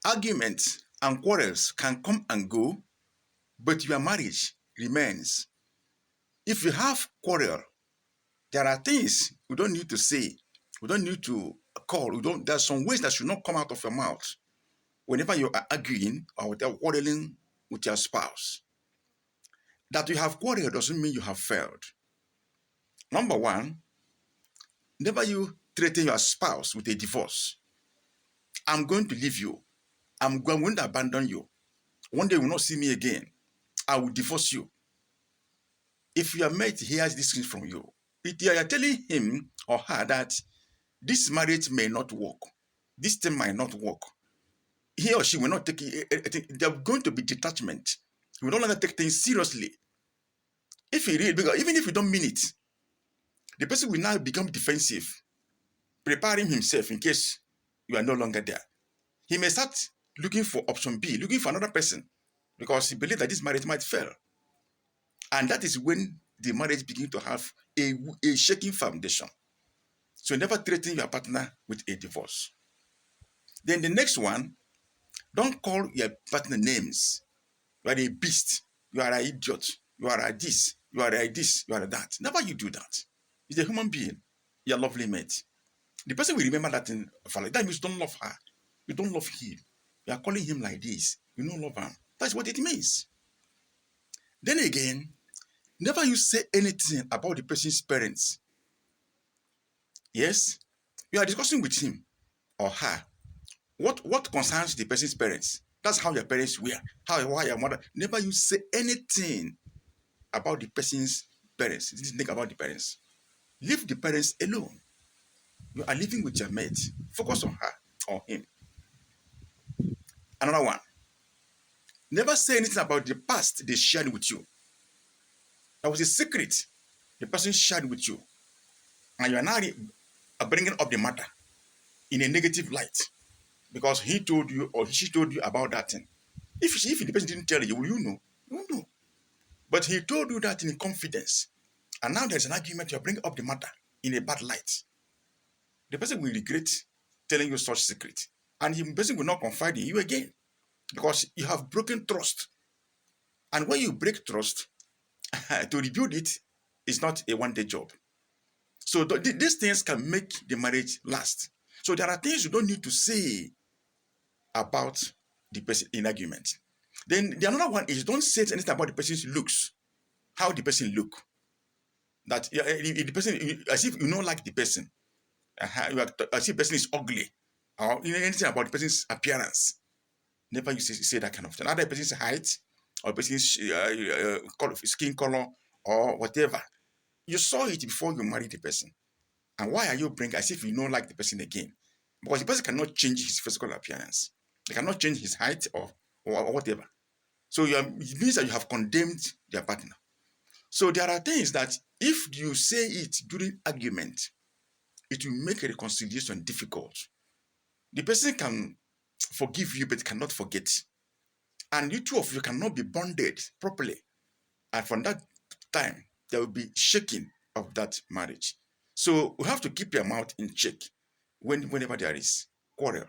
Arguments and quarrels can come and go, but your marriage remains. If you have quarrel, there are things we don't need to say. We don't need to call. There's some ways that should not come out of your mouth whenever you are arguing or quarreling with your spouse. That you have quarreled doesn't mean you have failed. Number one, never you threaten your spouse with a divorce. I'm going to leave you. I'm going to abandon you. One day you will not see me again. I will divorce you. If your mate hears this thing from you, you are telling him or her that this marriage may not work. This thing might not work. He or she will not take it. There's going to be detachment. He will no longer take things seriously. If he read, because even if you don't mean it, the person will now become defensive, preparing himself in case you are no longer there. He may start looking for option B, looking for another person, because he believes that this marriage might fail. And that is when the marriage begins to have a shaking foundation. So never threaten your partner with a divorce. Then the next one, don't call your partner names. You are a beast. You are an idiot. You are a this. You are a this. You are a that. Never you do that. He's a human being. Your lovely mate. The person will remember that in for like that means you don't love her. You don't love him. You are calling him like this. You don't love him. That's what it means. Then again, never you say anything about the person's parents. Yes, you are discussing with him or her what concerns the person's parents. That's how your parents were. Why your mother. Never you say anything about the person's parents. You didn't think about the parents. Leave the parents alone. You are living with your mate. Focus on her or him. Another one. Never say anything about the past they shared with you. That was a secret the person shared with you. And you are now bringing up the matter in a negative light because he told you or she told you about that thing. If the person didn't tell you, will you know? You won't know. But he told you that in confidence. And now there's an argument, you're bringing up the matter in a bad light. The person will regret telling you such secret. And the person will not confide in you again because you have broken trust. And when you break trust, to rebuild it is not a one-day job. So these things can make the marriage last. So there are things you don't need to say about the person in argument. Then the another one is don't say anything about the person's looks, how the person look. That if the person, as if you don't like the person, as if the person is ugly, or anything about the person's appearance. Never you say that kind of thing. Either the person's height or the person's skin color or whatever. You saw it before you married the person. And why are you bringing as if you don't like the person again? Because the person cannot change his physical appearance. They cannot change his height or whatever. So it means that you have condemned their partner. So there are things that if you say it during argument, it will make a reconciliation difficult. The person can forgive you, but cannot forget. And you two of you cannot be bonded properly. And from that time, there will be shaking of that marriage. So we have to keep your mouth in check whenever there is quarrel.